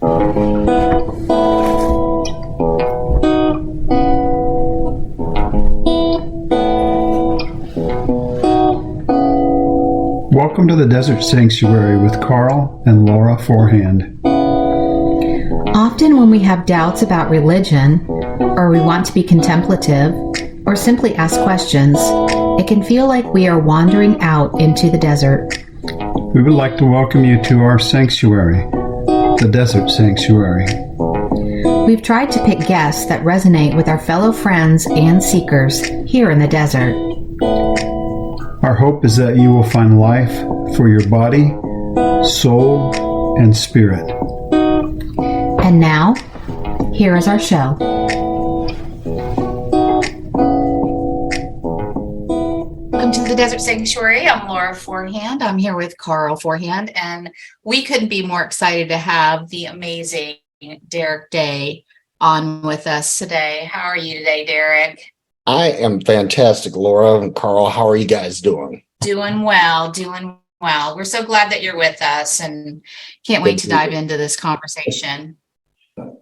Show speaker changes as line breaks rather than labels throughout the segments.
Welcome to the Desert Sanctuary with Karl and Laura Forehand.
Often when we have doubts about religion, or we want to be contemplative, or simply ask questions, it can feel like we are wandering out into the desert.
We would like to welcome you to our sanctuary, the Desert Sanctuary.
We've tried to pick guests that resonate with our fellow friends and seekers here in the desert.
Our hope is that you will find life for your body, soul, and spirit.
And now, here is our show. Welcome to the Desert Sanctuary. I'm Laura Forehand. I'm here with Karl Forehand, and we couldn't be more excited to have the amazing Derrick Day on with us today. How are you today, Derrick?
I am fantastic, Laura and Karl. How are you guys doing?
Doing well. We're so glad that you're with us and can't wait to dive into this conversation.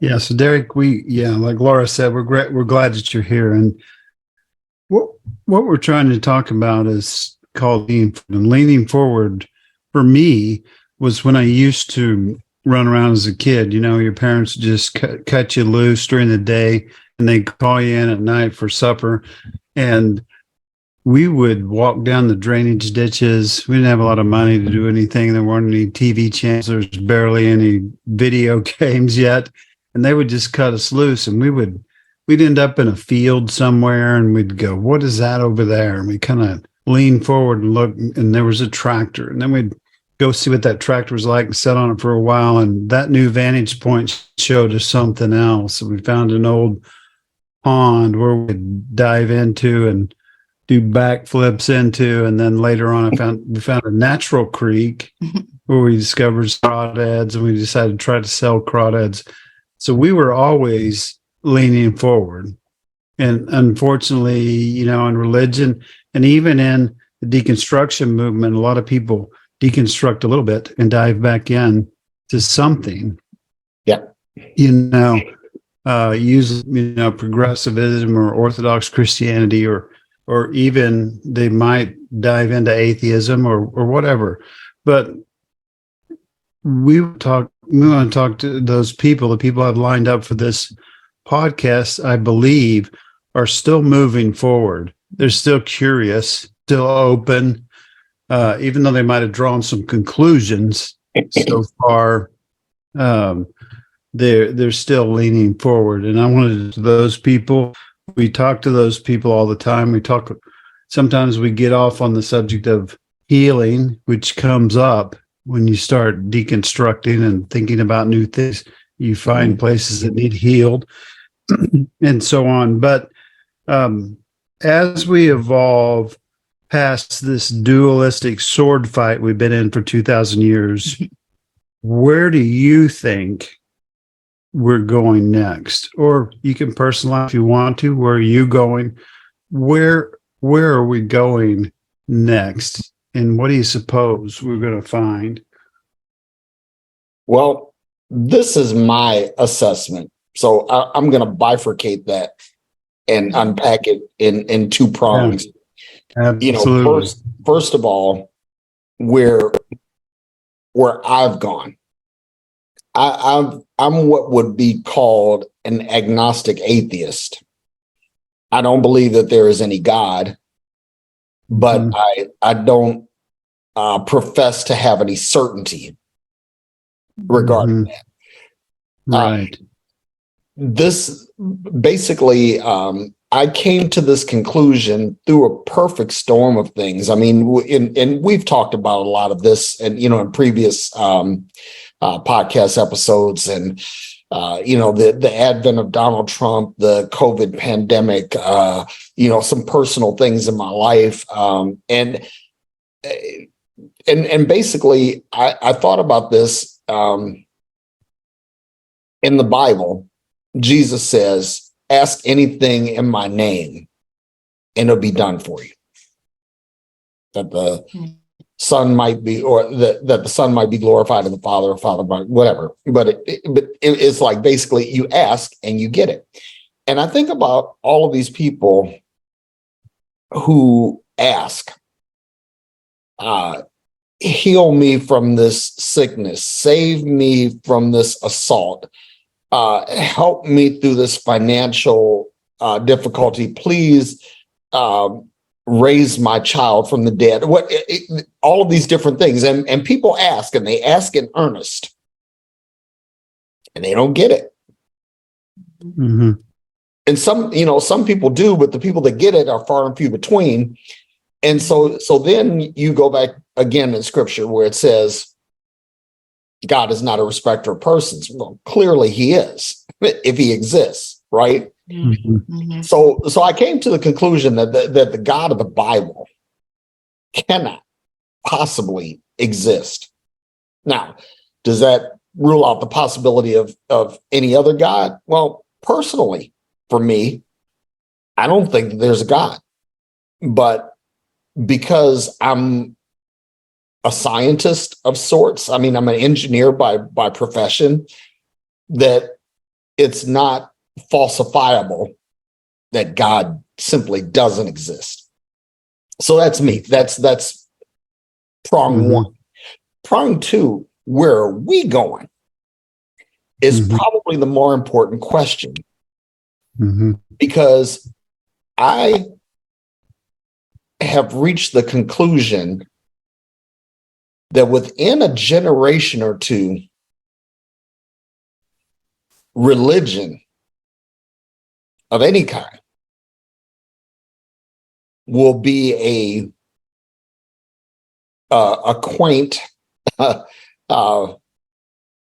Yeah, so Derrick, like Laura said, we're glad that you're here. And what we're trying to talk about is called leaning forward. For me, was when I used to run around as a kid. You know, your parents just cut you loose during the day, and they call you in at night for supper. And we would walk down the drainage ditches. We didn't have a lot of money to do anything. There weren't any TV channels. There's barely any video games yet. And they would just cut us loose. And we'd end up in a field somewhere, and we'd go, what is that over there? And we kind of lean forward and look, and there was a tractor. And then we'd go see what that tractor was like and sit on it for a while. And that new vantage point showed us something else. And we found an old pond where we'd dive into and do backflips into, and then later on we found a natural creek where we discovered crawdads, and we decided to try to sell crawdads. So we were always leaning forward. And unfortunately, you know, in religion and even in the deconstruction movement, a lot of people deconstruct a little bit and dive back in to something.
Yeah.
Use progressivism or Orthodox Christianity, or even they might dive into atheism or whatever. But we want to talk to those people. The people I've lined up for this podcast, I believe, are still moving forward. They're still curious, still open, even though they might have drawn some conclusions so far. They're still leaning forward. And I wanted those people. We talk to those people all the time. Sometimes we get off on the subject of healing, which comes up when you start deconstructing and thinking about new things. You find places that need healed and so on. But as we evolve past this dualistic sword fight we've been in for 2,000 years, where do you think we're going next? Or you can personalize if you want to. Where are you going? Where are we going next? And what do you suppose we're going to find?
Well, this is my assessment. So I'm going to bifurcate that and unpack it in two prongs.
Yeah, absolutely.
First of all, where I've gone, I'm what would be called an agnostic atheist. I don't believe that there is any God, but I don't profess to have any certainty regarding that.
Right.
This basically, I came to this conclusion through a perfect storm of things. I mean, and we've talked about a lot of this, and in previous podcast episodes, and the advent of Donald Trump, the COVID pandemic, some personal things in my life, and basically, I thought about this. In the Bible, Jesus says, "Ask anything in my name, and it'll be done for you." Son might be, or that the Son might be glorified in the Father, or Father by whatever. But it's like basically you ask and you get it. And I think about all of these people who ask, heal me from this sickness, save me from this assault, help me through this financial difficulty, please raise my child from the dead. All of these different things. And people ask, and they ask in earnest, and they don't get it.
Mm-hmm.
And some people do, but the people that get it are far and few between. And so then you go back again in scripture where it says God is not a respecter of persons. Well, clearly he is, if he exists, right?
Mm-hmm.
Mhm.
So I came to the conclusion that the God of the Bible cannot possibly exist. Now, does that rule out the possibility of any other God? Well, personally, for me, I don't think that there's a God. But because I'm a scientist of sorts, I mean, I'm an engineer by profession, that it's not falsifiable that God simply doesn't exist. So that's me. That's prong
Mm-hmm.
one. Prong two, where are we going, is
Mm-hmm.
probably the more important question,
Mm-hmm.
because I have reached the conclusion that within a generation or two, religion of any kind will be a quaint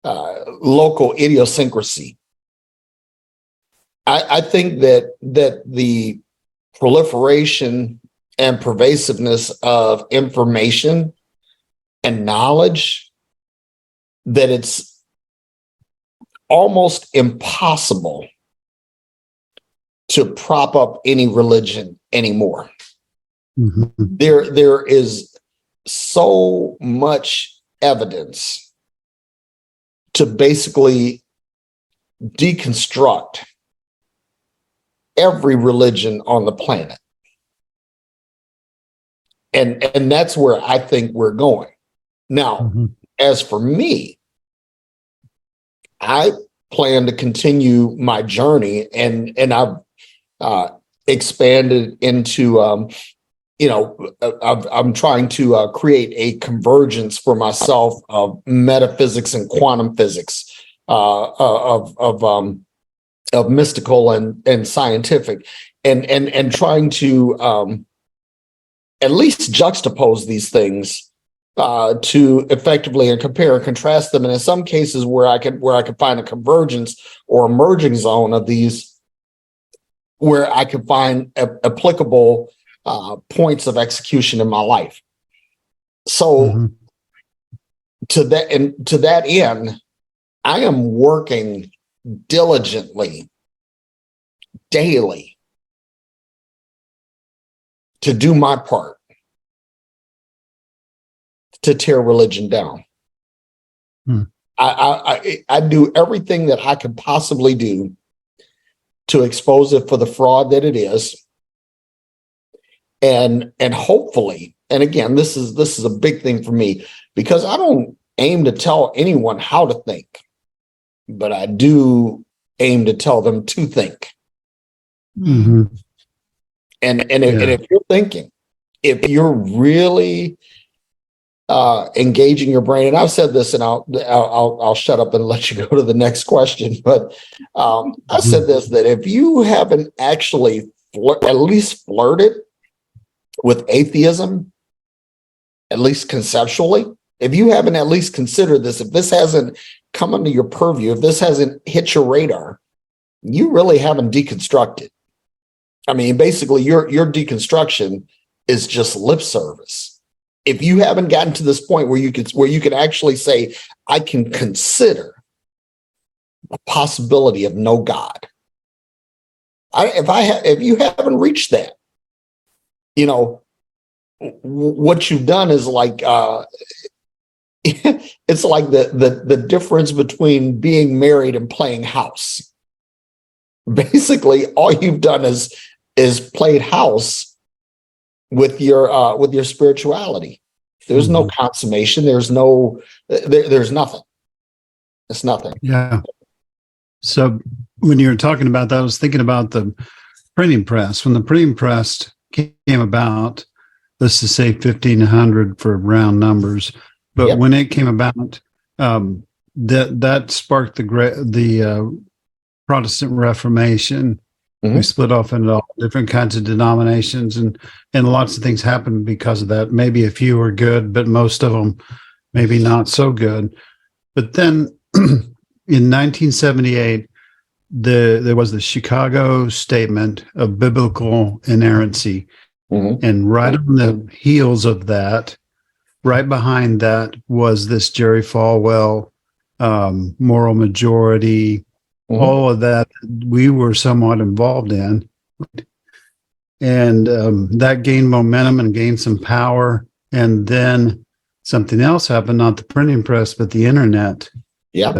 local idiosyncrasy. I think that the proliferation and pervasiveness of information and knowledge, that it's almost impossible to prop up any religion anymore.
Mm-hmm.
There is so much evidence to basically deconstruct every religion on the planet. And that's where I think we're going. Now,
Mm-hmm.
as for me, I plan to continue my journey, and I've expanded into I'm trying to create a convergence for myself of metaphysics and quantum physics, of mystical and scientific, and trying to at least juxtapose these things to effectively and compare and contrast them. And in some cases where I could find a convergence or a merging zone of these, where I could find applicable points of execution in my life. So
Mm-hmm.
to that end, I am working diligently, daily, to do my part to tear religion down.
Hmm.
I do everything that I could possibly do to expose it for the fraud that it is, and hopefully, and again, this is a big thing for me, because I don't aim to tell anyone how to think, but I do aim to tell them to think.
Mm-hmm.
And if you're thinking, if you're really engaging your brain, and I've said this, and I'll shut up and let you go to the next question. But I said this, that if you haven't actually at least flirted with atheism, at least conceptually, if you haven't at least considered this, if this hasn't come under your purview, if this hasn't hit your radar, you really haven't deconstructed. I mean, basically, your deconstruction is just lip service. If you haven't gotten to this point where you can actually say, I can consider the possibility of no God. If you haven't reached that, what you've done is like it's like the difference between being married and playing house. Basically, all you've done is played house with your spirituality. There's no consummation. There's nothing. It's nothing.
Yeah. So when you were talking about that, I was thinking about the printing press. When the printing press came about, let's just say 1500 for round numbers. But
Yep.
when it came about, that sparked the Protestant Reformation.
Mhm.
We split off into all different kinds of denominations, and lots of things happened because of that. Maybe a few were good, but most of them maybe not so good. But then in 1978, there was the Chicago Statement of Biblical Inerrancy.
Mhm.
And right on the heels of that, right behind that was this Jerry Falwell, moral majority,
Mhm.
all of that we were somewhat involved in. And that gained momentum and gained some power. And then something else happened, not the printing press, but the internet.
Yeah.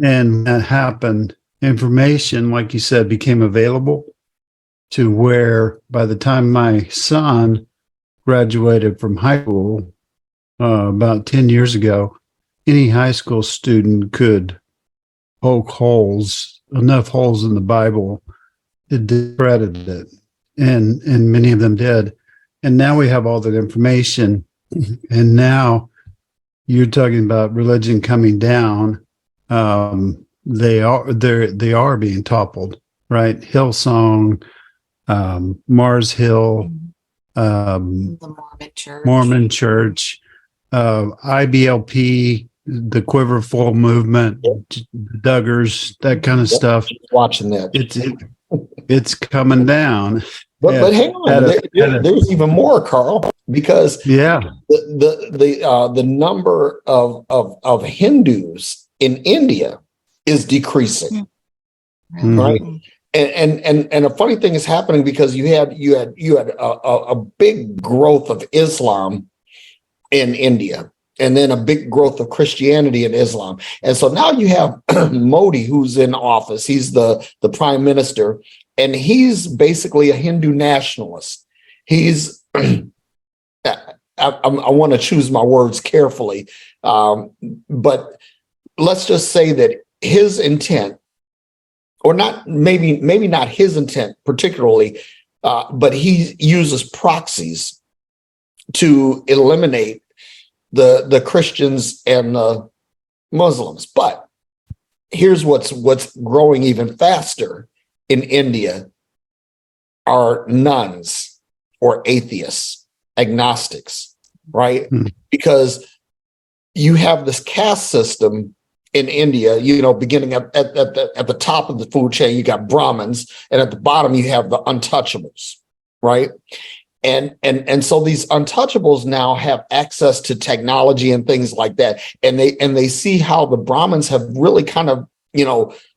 And that happened. Information, like you said, became available to where by the time my son graduated from high school about 10 years ago, any high school student could poke enough holes in the Bible to discredit it. And many of them did. And now we have all that information. And now you're talking about religion coming down. They are being toppled, right? Hillsong, Mars Hill,
The
Mormon Church, IBLP, the Quiverful movement, the Duggars, that kind of
Yep.
stuff.
Watching that.
It's coming down.
But hang on, there's even more, Karl, because
Yeah.
the number of Hindus in India is decreasing, right? And a funny thing is happening because you had a big growth of Islam in India, and then a big growth of Christianity in Islam. And so now you have Modi, who's in office. He's the prime minister, and he's basically a Hindu nationalist. He's, I want to choose my words carefully, but let's just say that his intent, or not, maybe not his intent particularly, but he uses proxies to eliminate the Christians and the Muslims. But here's what's growing even faster in India are nuns or atheists, agnostics, right? Because you have this caste system in India, beginning at the top of the food chain, you got Brahmins, and at the bottom you have the untouchables, right? And so these untouchables now have access to technology and things like that, and they see how the Brahmins have really kind of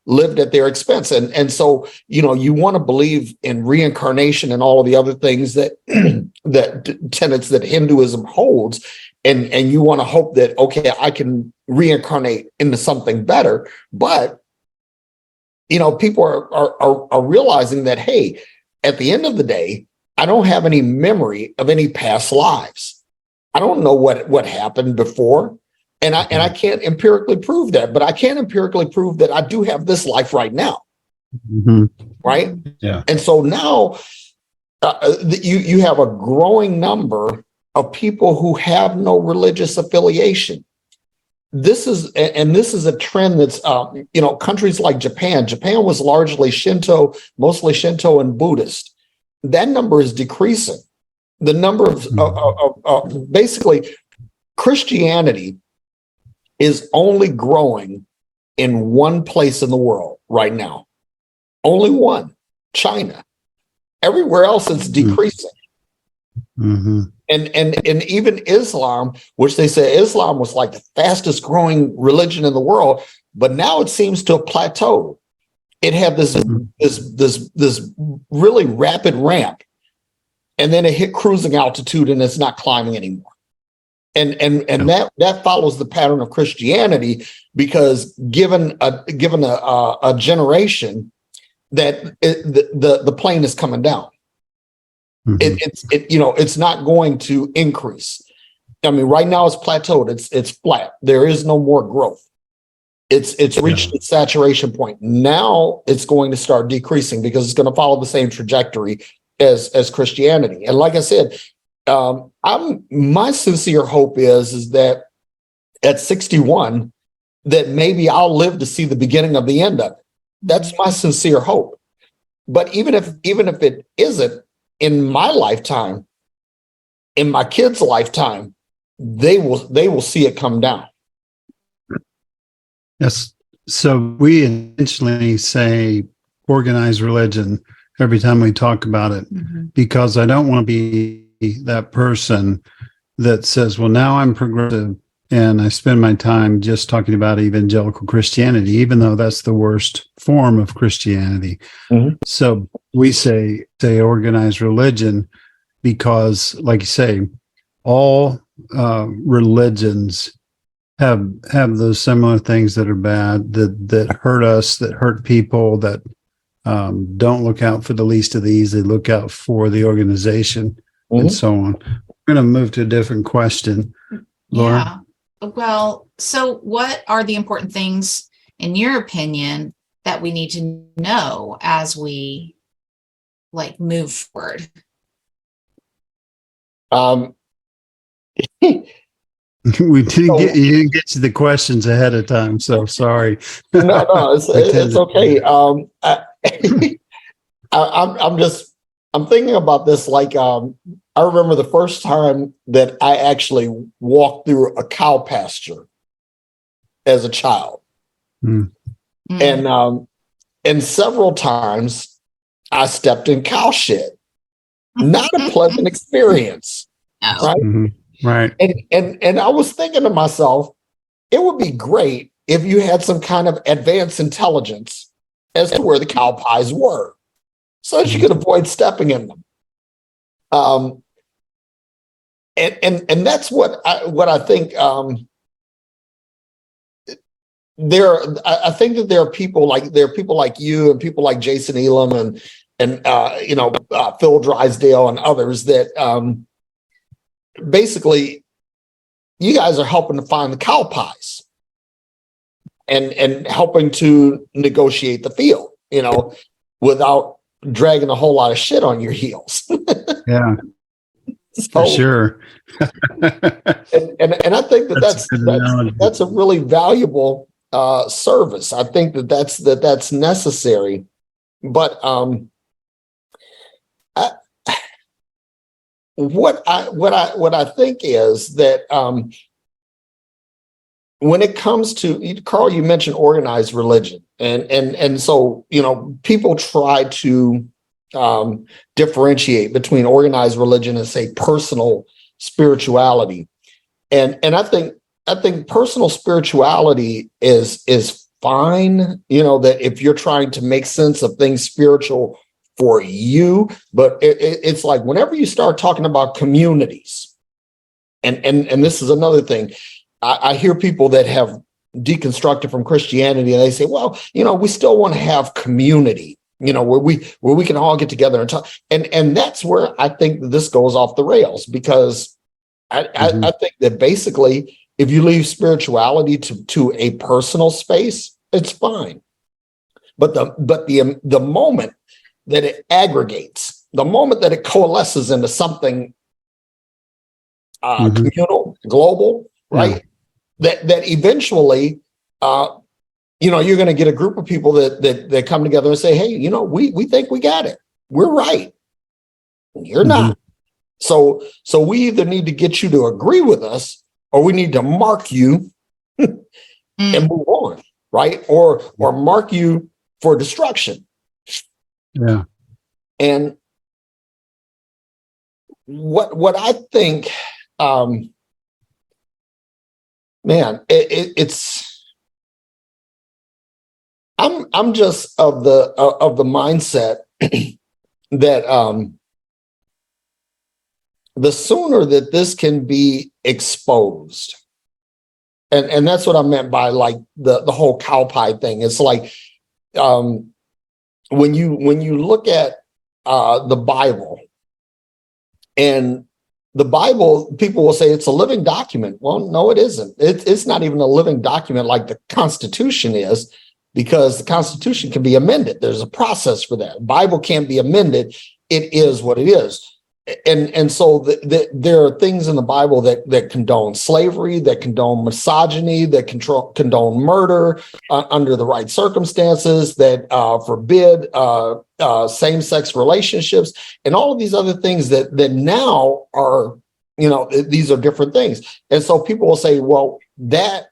lived at their expense, and so you want to believe in reincarnation and all of the other things that that tenets that Hinduism holds, and you want to hope that, okay, I can reincarnate into something better, but people are realizing that, hey, at the end of the day, I don't have any memory of any past lives. I don't know what happened before. And I can't empirically prove that, but I can empirically prove that I do have this life right now.
Mm-hmm.
Right.
Yeah.
And so now you have a growing number of people who have no religious affiliation. This is a trend that's, countries like Japan was largely Shinto, mostly Shinto and Buddhist. That number is decreasing. The number of basically Christianity is only growing in one place in the world right now. Only one, China. Everywhere else it's decreasing.
Mm-hmm.
And even Islam, which they say Islam was like the fastest growing religion in the world, but now it seems to have plateaued. It had this really rapid ramp. and then it hit cruising altitude and it's not climbing anymore. And that follows the pattern of Christianity, because given a generation that the plane is coming down, it's not going to increase. I mean, right now it's plateaued. It's flat. There is no more growth. It's reached its saturation point. Now it's going to start decreasing because it's going to follow the same trajectory as Christianity. And like I said, my sincere hope is that at 61, that maybe I'll live to see the beginning of the end of it. That's my sincere hope. But even if it isn't in my lifetime, in my kids' lifetime, they will see it come down.
Yes. So we intentionally say organized religion every time we talk about it, because I don't want to be that person that says, well, now I'm progressive and I spend my time just talking about evangelical Christianity, even though that's the worst form of Christianity. So we say organized religion because, like you say, all religions have those similar things that are bad, that hurt us, that hurt people, that don't look out for the least of these. They look out for the organization and so on. We're going to move to a different question. Laura?
Yeah. Well, so what are the important things, in your opinion, that we need to know as we move forward?
You didn't get to the questions ahead of time, so sorry.
No, it's okay. I'm thinking about this. I remember the first time that I actually walked through a cow pasture as a child, and several times I stepped in cow shit. Not a pleasant experience, right?
Right.
And I was thinking to myself, it would be great if you had some kind of advanced intelligence as to where the cow pies were, so that you could avoid stepping in them. And that's what I think. I think that there are people like you and people like Jason Elam and Phil Drysdale and others that basically you guys are helping to find the cow pies and helping to negotiate the field, without dragging a whole lot of shit on your heels.
Yeah.
So,
for sure.
and I think that's a really valuable service. I think that's necessary. But what I think is that when it comes to, Karl, you mentioned organized religion, and so people try to differentiate between organized religion and, say, personal spirituality, and I think personal spirituality is fine. That if you're trying to make sense of things spiritual for you, but it's like whenever you start talking about communities, and this is another thing. I hear people that have deconstructed from Christianity, and they say, well, we still want to have community, where we can all get together and talk. And that's where I think that this goes off the rails, because I think that basically if you leave spirituality to a personal space, it's fine. But the moment that it aggregates, the moment that it coalesces into something communal, global, right? That eventually, you're going to get a group of people that come together and say, hey, we think we got it. We're right. You're not. So we either need to get you to agree with us, or we need to mark you and move on, right? Or mark you for destruction.
Yeah.
And what I think, it's I'm just of the mindset that the sooner that this can be exposed. And that's what I meant by like the whole cow pie thing. It's like when you look at the Bible, and the Bible, people will say it's a living document. Well, no, it isn't. It's not even a living document like the Constitution is, because the Constitution can be amended. There's a process for that. The Bible can't be amended. It is what it is. And so there are things in the Bible that condone slavery, that condone misogyny, that condone murder under the right circumstances, that forbid same-sex relationships, and all of these other things that now are, these are different things. And so people will say, well, that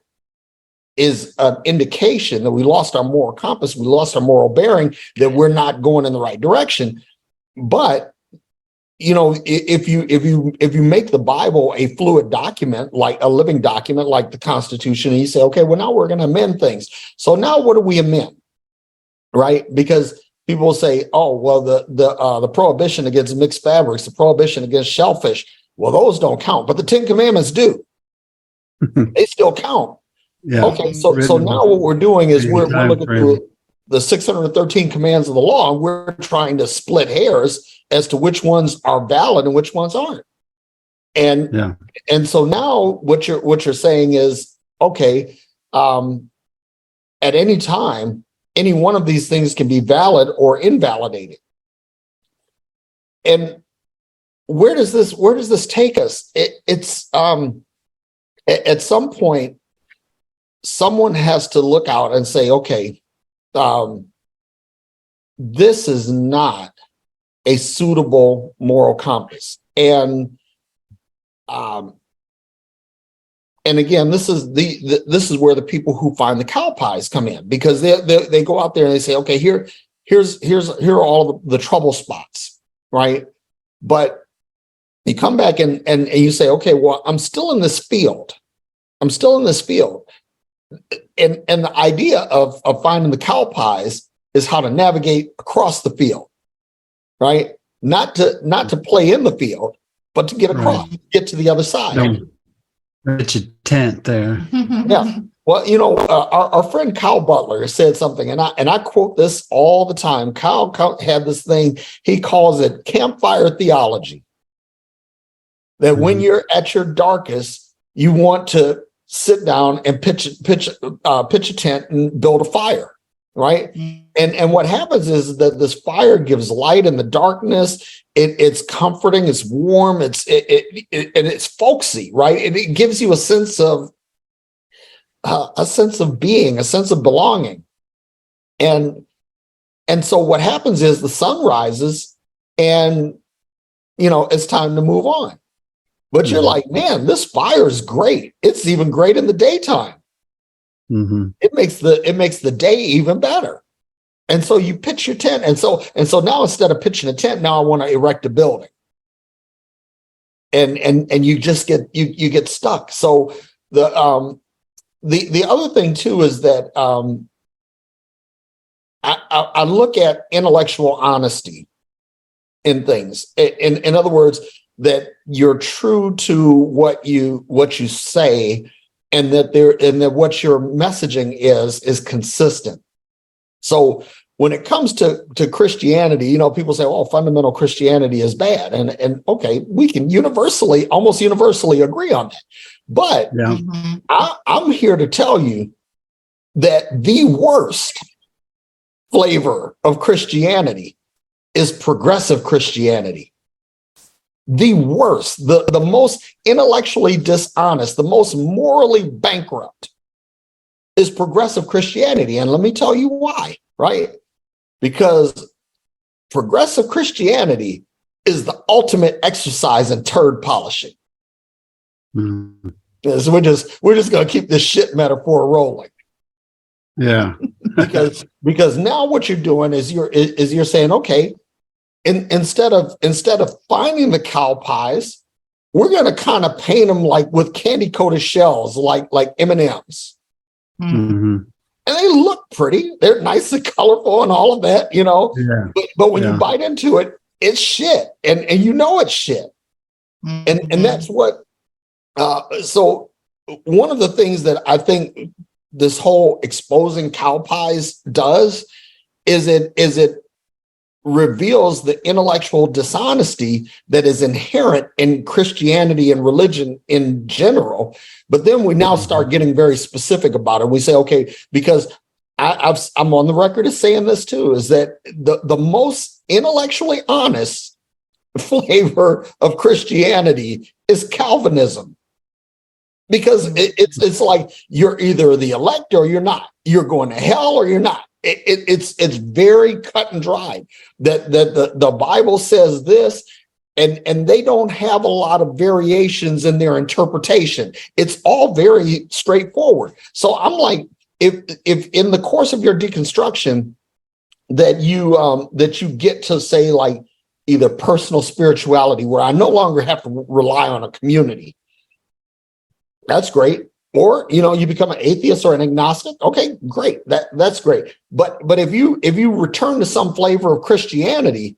is an indication that we lost our moral compass, we lost our moral bearing, that we're not going in the right direction. But if you make the Bible a fluid document, like a living document, like the Constitution, and you say, okay, well, now we're going to amend things. So now what do we amend? Right? Because people will say, oh, well, the prohibition against mixed fabrics, the prohibition against shellfish, well, those don't count, but the 10 Commandments do. They still count.
Yeah.
Okay, so now what we're doing is we're looking through the 613 commands of the law, and we're trying to split hairs as to which ones are valid and which ones aren't. And so now what you're saying is, okay, at any time, any one of these things can be valid or invalidated. And where does this take us? It's at some point, someone has to look out and say, okay, this is not a suitable moral compass. And again, this is where the people who find the cow pies come in, because they go out there and they say, okay, here are all the trouble spots, right? But you come back and you say, okay, well, I'm still in this field. And the idea of finding the cow pies is how to navigate across the field, right? Not to play in the field, but to get across, get to the other side.
It's a tent there.
Yeah. Well, our friend Kyle Butler said something, and I quote this all the time. Kyle had this thing, he calls it campfire theology. That when you're at your darkest, you want to sit down and pitch a tent and build a fire, right? And what happens is that this fire gives light in the darkness. It's comforting, it's warm, and it's folksy, right? It gives you a sense of being, a sense of belonging. And so what happens is the sun rises, and it's time to move on. But you're like, man, this fire is great. It's even great in the daytime. Mm-hmm. It makes the day even better. And so you pitch your tent. And so now, instead of pitching a tent, now I want to erect a building. And you just get stuck. So the other thing too is that I look at intellectual honesty in things. In other words, that you're true to what you say, and that what your messaging is consistent. So when it comes to Christianity, people say, "Oh, fundamental Christianity is bad," and okay, we can almost universally agree on that. But I'm here to tell you that the worst flavor of Christianity is progressive Christianity. The worst, the most intellectually dishonest, the most morally bankrupt is progressive Christianity. And let me tell you why, right? Because progressive Christianity is the ultimate exercise in turd polishing. Mm-hmm. So we're just going to keep this shit metaphor rolling.
Yeah.
because now what you're doing is you're saying, okay, instead of finding the cow pies, we're going to kind of paint them like with candy coated shells, like M&Ms. Mm-hmm. And they look pretty. They're nice and colorful and all of that, Yeah. But when you bite into it, it's shit, and it's shit. And that's what, so one of the things that I think this whole exposing cow pies does is it reveals the intellectual dishonesty that is inherent in Christianity and religion in general. But then we now start getting very specific about it. We say, okay, because I'm on the record as saying this too, is that the most intellectually honest flavor of Christianity is Calvinism. Because it's like you're either the elect or you're not. You're going to hell or you're not. It's very cut and dry. That the Bible says this, and they don't have a lot of variations in their interpretation. It's all very straightforward. So I'm like, if in the course of your deconstruction that you get to say like either personal spirituality, where I no longer have to rely on a community. That's great. Or, you become an atheist or an agnostic. Okay, great. That's great. But if you return to some flavor of Christianity,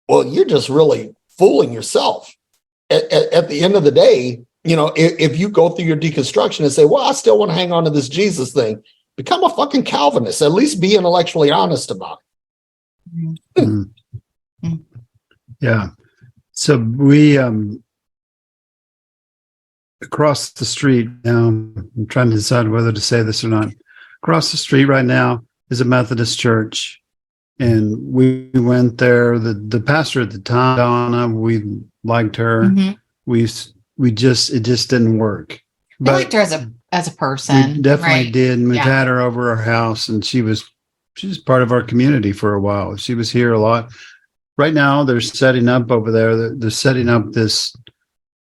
well, you're just really fooling yourself. At the end of the day, if you go through your deconstruction and say, well, I still want to hang on to this Jesus thing, become a fucking Calvinist. At least be intellectually honest about it.
Mm-hmm. Yeah. So we across the street now, I'm trying to decide whether to say this or not. Across the street right now is a Methodist church. And we went there. The pastor at the time, Donna, we liked her. Mm-hmm. It just didn't work.
But we liked her as a person.
We definitely
right?
did. And we've had her over our house, and she was part of our community for a while. She was here a lot. Right now, they're setting up over there. They're setting up this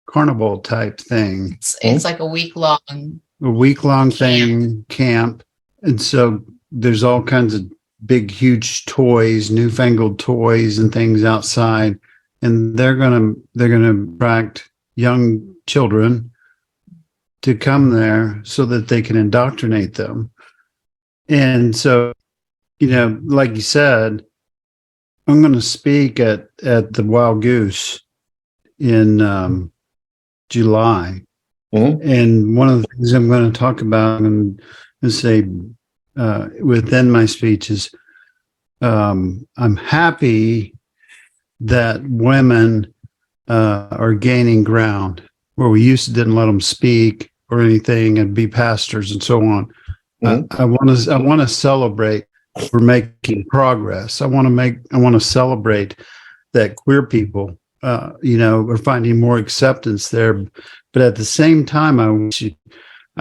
carnival type thing.
It's like a week long
thing, camp. And so there's all kinds of big, huge toys, newfangled toys and things outside. And they're gonna attract young children to come there so that they can indoctrinate them. And so, like you said, I'm going to speak at the Wild Goose in July. Mm-hmm. And one of the things I'm going to talk about and say within my speech is I'm happy that women are gaining ground where we used to didn't let them speak or anything and be pastors and so on. Mm-hmm. I want to celebrate we're making progress. I want to celebrate that queer people are finding more acceptance there. But at the same time, I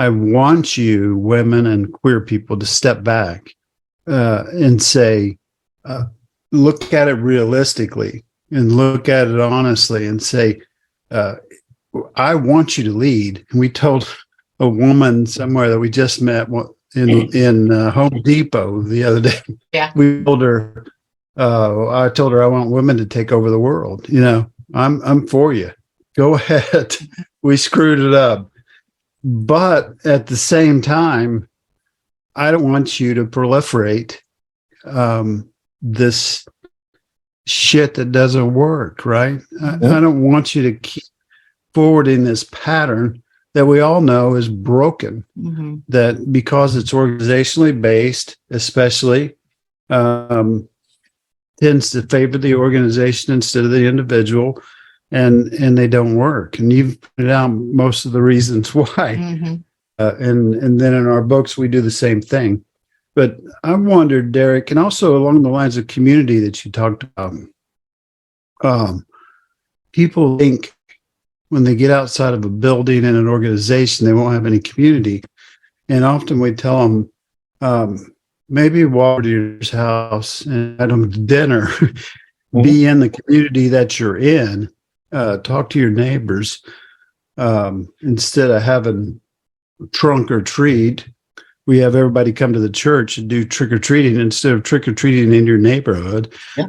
want you, women and queer people, to step back and say, look at it realistically and look at it honestly and say, I want you to lead. And we told a woman somewhere that we just met in Home Depot the other day.
Yeah.
We told her, I told her I want women to take over the world. I'm for you. Go ahead. We screwed it up. But at the same time, I don't want you to proliferate this shit that doesn't work, right? Mm-hmm. I don't want you to keep forwarding this pattern that we all know is broken, mm-hmm. that because it's organizationally based, especially, tends to favor the organization instead of the individual, and they don't work. And you've pointed out most of the reasons why. Mm-hmm. And then in our books, we do the same thing. But I wondered, Derrick, and also along the lines of community that you talked about, people think when they get outside of a building and an organization, they won't have any community. And often we tell them, maybe walk to your house and invite them to dinner, mm-hmm. be in the community that you're in, talk to your neighbors, instead of having trunk or treat. We have everybody come to the church and do trick-or-treating instead of trick-or-treating in your neighborhood. Yeah.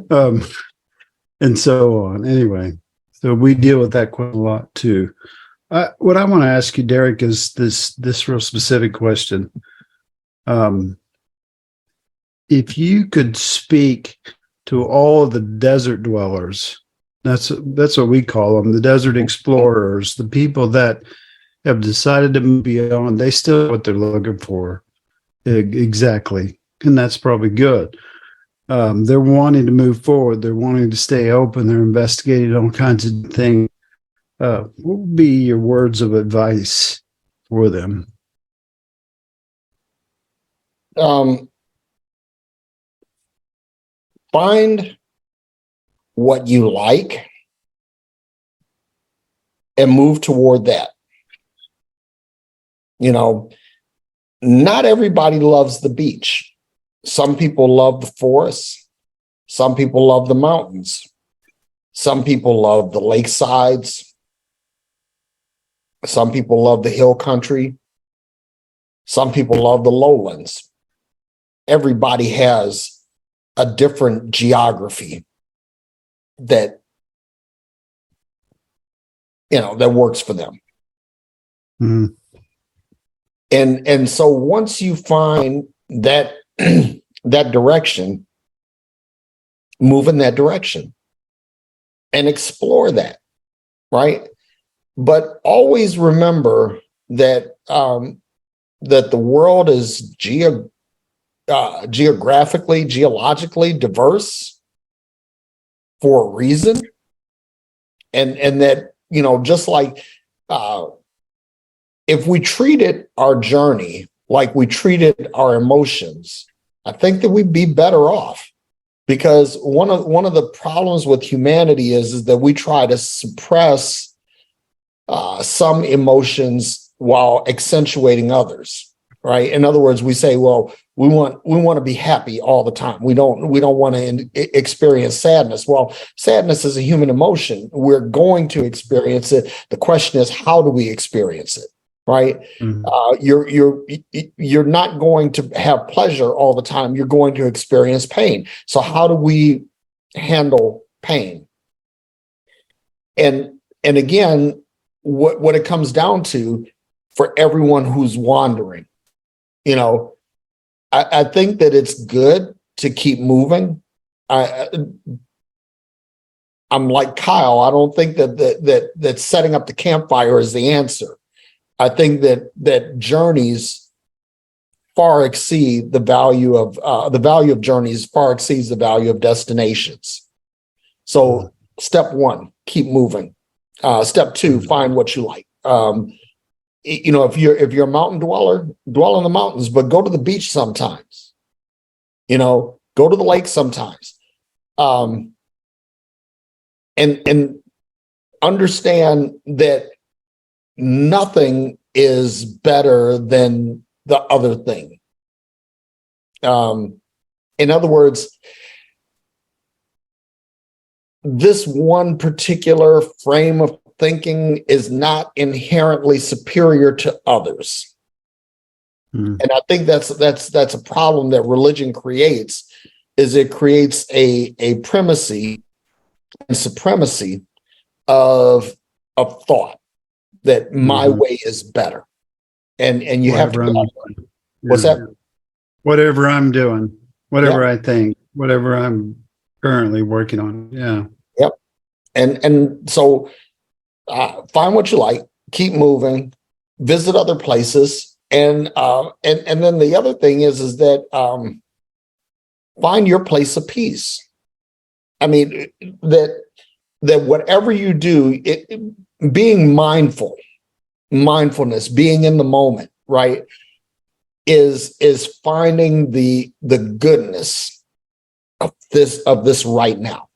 And so on. Anyway, so we deal with that quite a lot too. What I want to ask you, Derrick, is this real specific question. If you could speak to all of the desert dwellers That's what we call them, the desert explorers, the people that have decided to move beyond. They still know what they're looking for. Exactly. And that's probably good. They're wanting to move forward. They're wanting to stay open. They're investigating all kinds of things. What would be your words of advice for them?
Find what you like and move toward that. You know, not everybody loves the beach. Some people love the forest. Some people love the mountains. Some people love the lakesides. Some people love the hill country. Some people love the lowlands. Everybody has a different geography that, that works for them.
Mm.
And so once you find that that direction, move in that direction and explore that, right? But always remember that that the world is geographically, geologically diverse for a reason, and that just like if we treated our journey like we treated our emotions, I think that we'd be better off. Because one of the problems with humanity is that we try to suppress some emotions while accentuating others, right? In other words, we say, well, we want to be happy all the time. We don't want to experience sadness. Well, sadness is a human emotion. We're going to experience it. The question is, how do we experience it? Right? Mm-hmm. You're not going to have pleasure all the time. You're going to experience pain. So how do we handle pain? And again, what it comes down to for everyone who's wandering, I think that it's good to keep moving. I'm like Kyle. I don't think that setting up the campfire is the answer. I think that journeys far exceed the value of journeys far exceeds the value of destinations. So step one, keep moving. Step two, find what you like. If you're a mountain dweller, dwell in the mountains, but go to the beach sometimes. Go to the lake sometimes. And understand that nothing is better than the other thing. In other words, this one particular frame of thinking is not inherently superior to others. Mm. And I think that's a problem that religion creates, is it creates a primacy and supremacy of thought, that my way is better. And you
whatever
have to what's that?
Whatever I'm doing, whatever I think, whatever I'm currently working on. Yeah.
Yep. And so find what you like, keep moving, visit other places. And then the other thing is that find your place of peace. I mean, that whatever you do, being mindfulness, being in the moment, right, is finding the goodness of this right now.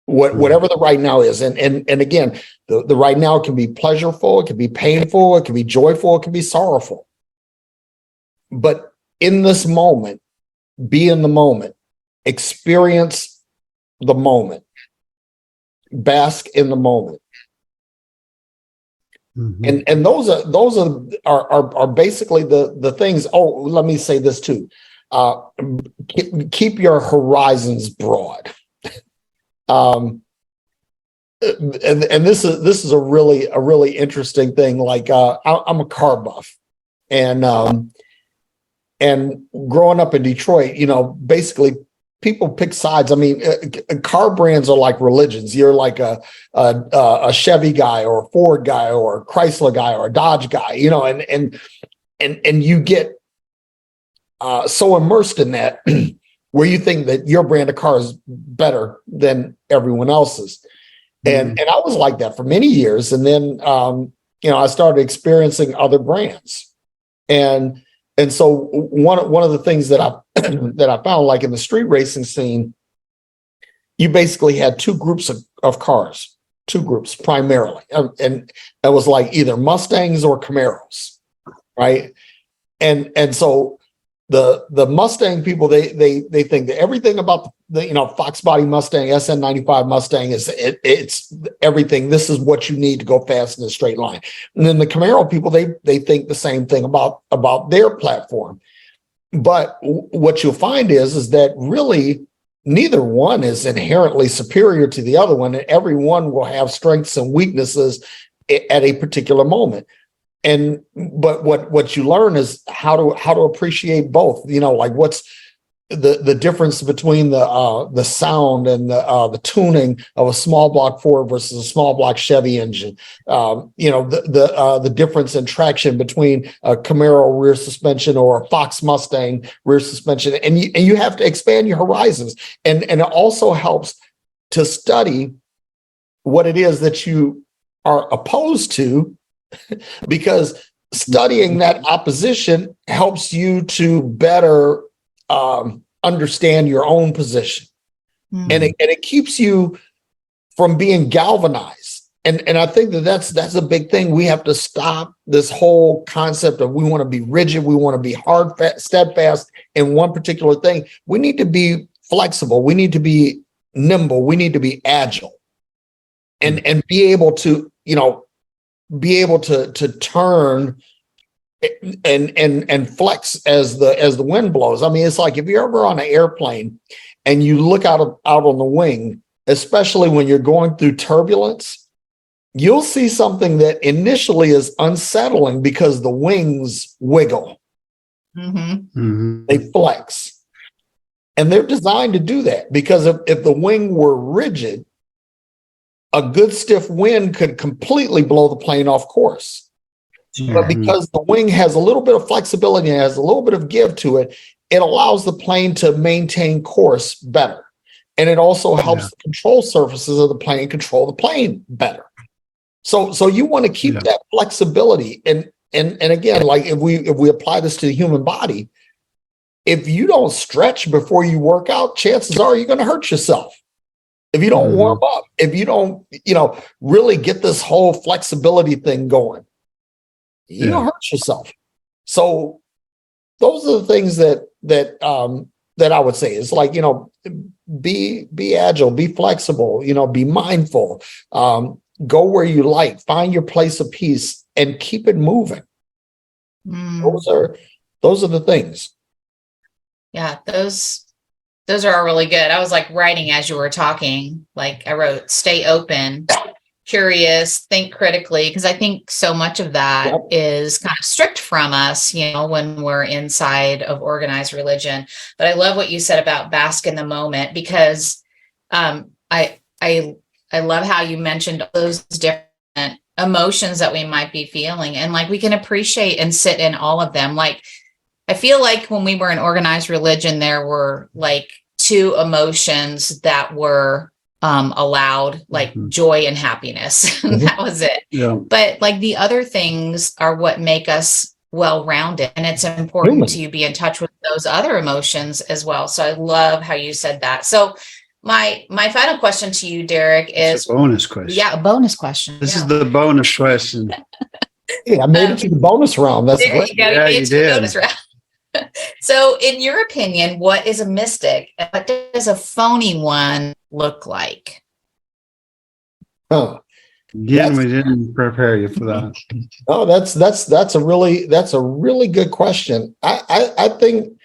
Whatever the right now is. And again, the right now can be pleasureful, it can be painful, it can be joyful, it can be sorrowful. But in this moment, be in the moment, experience the moment, bask in the moment. Mm-hmm. And those are basically the things. Oh, let me say this too. Keep your horizons broad. And this is a really interesting thing. Like I'm a car buff, and growing up in Detroit, basically people pick sides. I mean, car brands are like religions. You're like a Chevy guy or a Ford guy or a Chrysler guy or a Dodge guy, you know, and you get so immersed in that where you think that your brand of car is better than everyone else's. And I was like that for many years. And then, I started experiencing other brands. And so one of the things that I found, like in the street racing scene, you basically had two groups of cars, two groups primarily. And that was like either Mustangs or Camaros, right? And so the Mustang people, they think that everything about the Fox body Mustang, SN95 Mustang it's everything. This is what you need to go fast in a straight line. And then the Camaro people, they think the same thing about their platform. But what you'll find is that really neither one is inherently superior to the other one, and every one will have strengths and weaknesses at a particular moment. But what you learn is how to appreciate both. Like what's the difference between the sound and the tuning of a small block Ford versus a small block Chevy engine. The difference in traction between a Camaro rear suspension or a Fox Mustang rear suspension, and you have to expand your horizons. And it also helps to study what it is that you are opposed to, because studying that opposition helps you to better understand your own position. And it keeps you from being galvanized. And I think that's a big thing. We have to stop this whole concept of we want to be rigid, we want to be hard, steadfast in one particular thing. We need to be flexible, we need to be nimble, we need to be agile, and be able to turn and flex as the wind blows. I mean, it's like if you're ever on an airplane and you look out on the wing, especially when you're going through turbulence, you'll see something that initially is unsettling because the wings wiggle. They flex. And they're designed to do that, because if the wing were rigid, a good stiff wind could completely blow the plane off course. But because the wing has a little bit of flexibility and has a little bit of give to it, it allows the plane to maintain course better. And it also helps the control surfaces of the plane control the plane better. So you want to keep that flexibility. And again, like if we apply this to the human body, if you don't stretch before you work out, chances are you're going to hurt yourself. If you don't warm up, if you don't, really get this whole flexibility thing going, you'll hurt yourself. So those are the things that I would say is like, be agile, be flexible, be mindful, go where you like, find your place of peace, and keep it moving. Those are the things.
Yeah, those are all really good. I was like writing as you were talking, like I wrote, stay open, curious, think critically, because I think so much of that is kind of stripped from us, when we're inside of organized religion. But I love what you said about bask in the moment, because I love how you mentioned those different emotions that we might be feeling, and like we can appreciate and sit in all of them. Like I feel like when we were in organized religion, there were like two emotions that were allowed, like joy and happiness. That was it. But like the other things are what make us well-rounded, and it's important to be in touch with those other emotions as well. So I love how you said that. So my final question to you, Derrick, is
a bonus question.
Yeah, a bonus question.
This is the bonus question.
I made it to the bonus round. That's great.
You did.
Bonus round. So in your opinion, what is a mystic? What does a phony one look like?
Again, we didn't prepare you for that.
Oh, that's a really good question. I think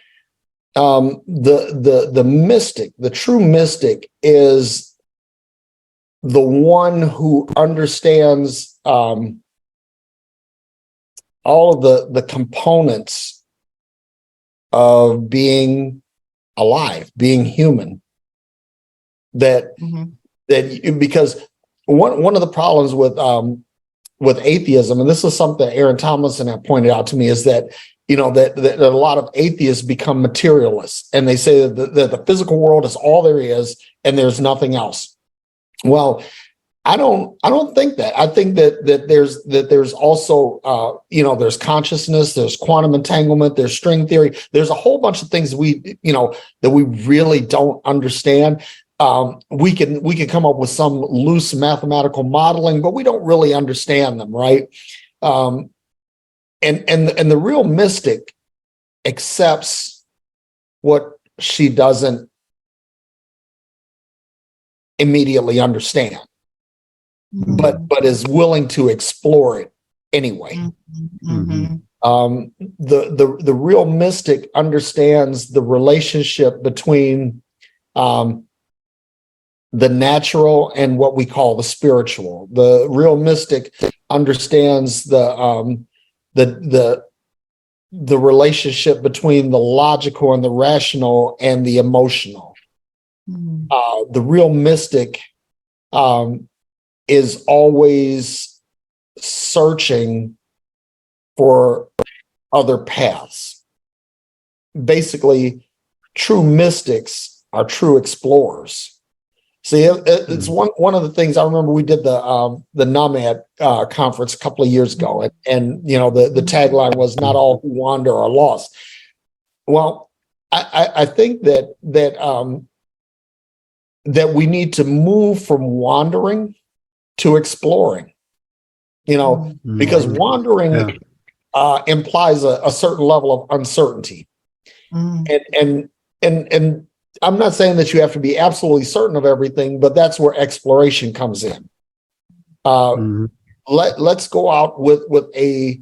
the mystic, the true mystic, is the one who understands all of the components of being alive, being human. That because one of the problems with atheism, and this is something Aaron Tomlinson had pointed out to me, is that that a lot of atheists become materialists, and they say that the physical world is all there is, and there's nothing else. Well, I don't think that. I think that there's also there's consciousness, there's quantum entanglement, there's string theory, there's a whole bunch of things that we really don't understand. We can come up with some loose mathematical modeling, but we don't really understand them, right? And the real mystic accepts what she doesn't immediately understand, but is willing to explore it anyway. The real mystic understands the relationship between the natural and what we call the spiritual. The real mystic understands the relationship between the logical and the rational and the emotional. The real mystic is always searching for other paths. Basically, true mystics are true explorers. See, it's one of the things I remember. We did the NOMAD conference a couple of years ago, and the tagline was "Not all who wander are lost." Well, I think that we need to move from wandering to exploring. Because wandering implies a certain level of uncertainty, and I'm not saying that you have to be absolutely certain of everything, but that's where exploration comes in. Let's go out with a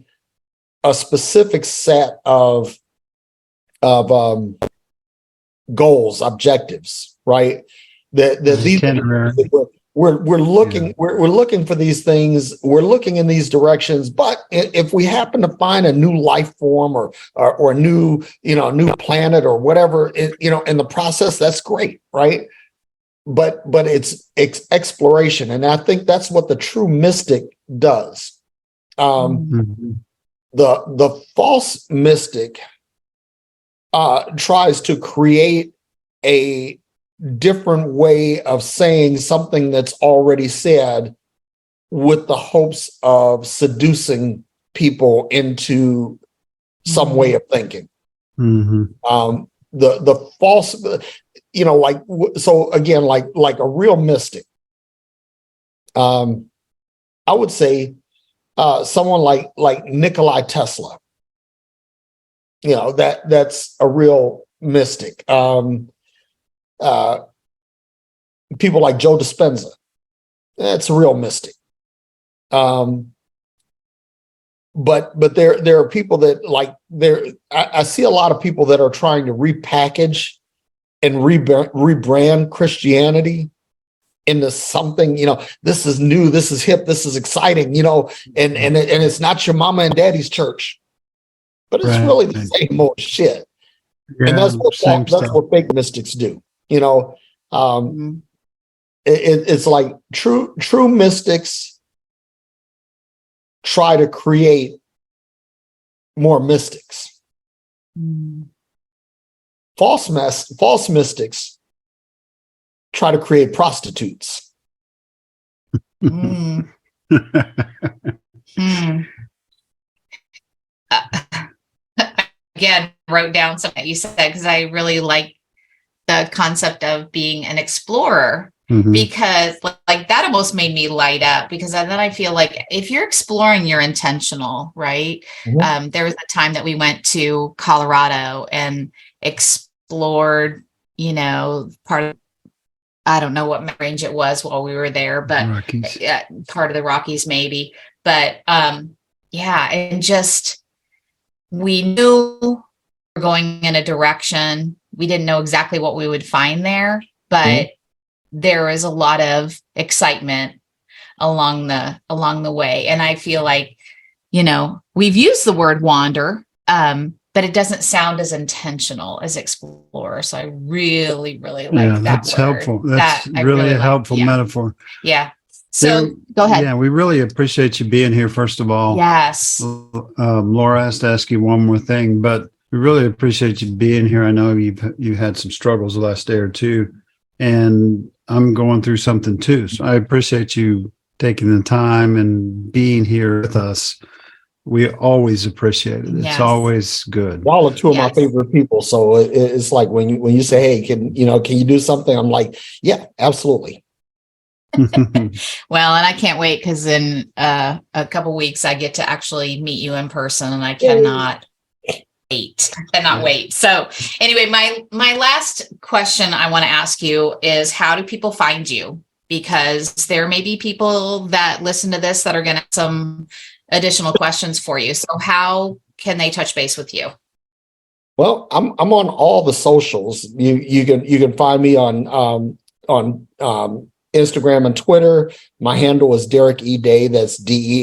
specific set of goals, objectives, right? We're looking for these things. We're looking in these directions. But if we happen to find a new life form or a new new planet or whatever in the process, that's great, right? But it's exploration, and I think that's what the true mystic does. The false mystic tries to create a different way of saying something that's already said, with the hopes of seducing people into some way of thinking. The false, so again, like a real mystic, I would say someone like Nikola Tesla. That's a real mystic. People like Joe Dispenza, that's a real mystic. But there are people that I see a lot of people that are trying to repackage and rebrand Christianity into something, this is new, this is hip, this is exciting, and it's not your mama and daddy's church, but it's really the same old shit. And that's what fake mystics do. It's like true mystics try to create more mystics. False mystics try to create prostitutes.
Again, wrote down something that you said, because I really like the concept of being an explorer, because like that almost made me light up, because then I feel like if you're exploring, you're intentional, right? There was a time that we went to Colorado and explored, part of, I don't know what range it was while we were there, but part of the Rockies maybe. But and just, we knew we were going in a direction. We didn't know exactly what we would find there, but there was a lot of excitement along the way. And I feel like, we've used the word wander, but it doesn't sound as intentional as explore. So I really, really like that
that's
word.
helpful. That's
I
really a
like.
helpful
Yeah.
metaphor.
Yeah. So go ahead.
Yeah, we really appreciate you being here, first of all.
Yes.
Laura has to ask you one more thing, but we really appreciate you being here. I know you had some struggles the last day or two, and I'm going through something too. So I appreciate you taking the time and being here with us. We always appreciate it. It's
Yes.
always good.
Y'all are two of my
Yes.
favorite people. So it's like when you say, hey, can you do something? I'm like, yeah, absolutely.
Well, and I can't wait because in a couple weeks I get to actually meet you in person, and I cannot wait. Wait. So anyway, my last question I want to ask you is, how do people find you? Because there may be people that listen to this that are going to have some additional questions for you. So how can they touch base with you?
Well, I'm on all the socials. You can find me on Instagram and Twitter. My handle is Derrick E. Day. That's DerrickEday.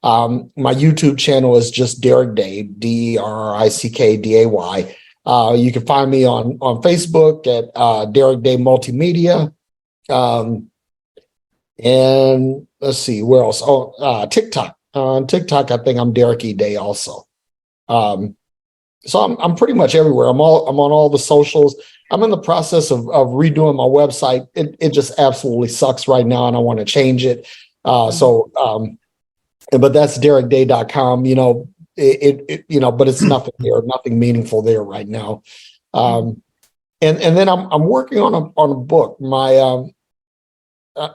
My YouTube channel is just Derrick Day, DerrickDay. You can find me on Facebook at Derrick Day Multimedia. And let's see, where else? TikTok. On TikTok, I think I'm Derrick E. Day also. So I'm pretty much everywhere. I'm on all the socials. I'm in the process of redoing my website. It just absolutely sucks right now, and I want to change it. But that's DerrickDay.com. But it's nothing there, nothing meaningful there right now. And then I'm working on a book.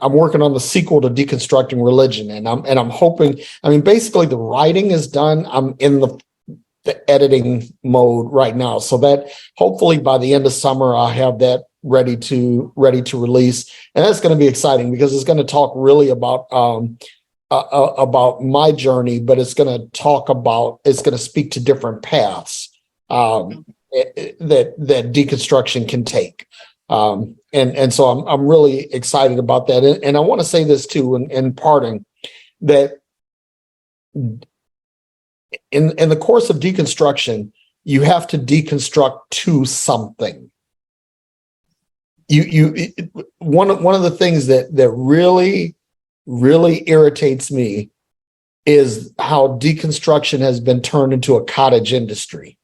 I'm working on the sequel to Deconstructing Religion, and I'm hoping. I mean, basically the writing is done. I'm in the editing mode right now, so that hopefully by the end of summer I'll have that ready to release, and that's going to be exciting because it's going to talk really about my journey, but it's going to speak to different paths that deconstruction can take. And so I'm really excited about that. And I want to say this too, in parting, that in the course of deconstruction, you have to deconstruct to something. One of the things that really, really irritates me is how deconstruction has been turned into a cottage industry.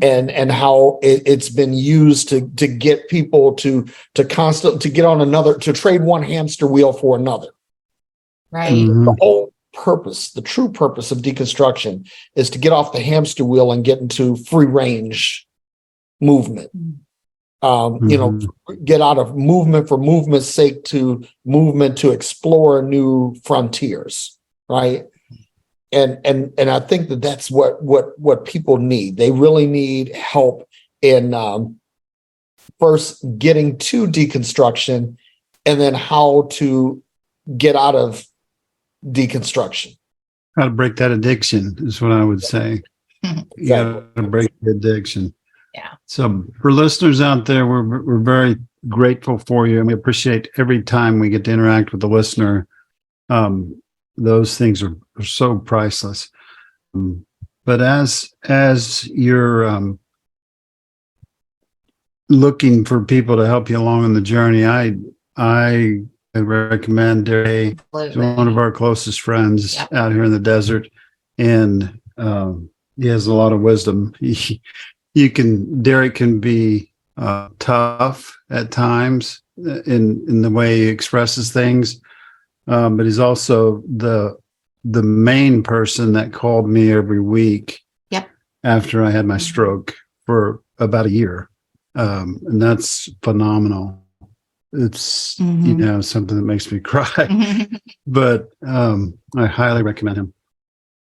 And how it's been used to get people to get on another, to trade one hamster wheel for another.
Right.
Mm-hmm.
The whole purpose, the true purpose of deconstruction is to get off the hamster wheel and get into free range movement. Get out of movement for movement's sake to movement to explore new frontiers, right? And I think that's what people need. They really need help in first getting to deconstruction, and then how to get out of deconstruction.
How to break that addiction is what I would say. You got to break the addiction.
Yeah.
So for listeners out there, we're very grateful for you, and we appreciate every time we get to interact with the listener. Those things are so priceless. But as you're looking for people to help you along on the journey, I recommend Derrick. He's one of our closest friends out here in the desert, and he has a lot of wisdom. Derrick can be tough at times in the way he expresses things. But he's also the main person that called me every week after I had my stroke for about a year. And that's phenomenal. It's, something that makes me cry, but I highly recommend him.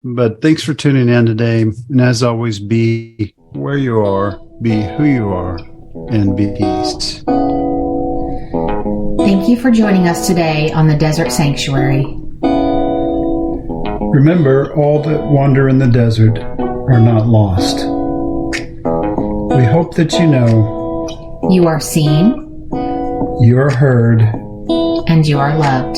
But thanks for tuning in today. And as always, be where you are, be who you are, and be peace.
Thank you for joining us today on the Desert Sanctuary.
Remember, all that wander in the desert are not lost. We hope that you know
you are seen,
you are heard,
and you are loved.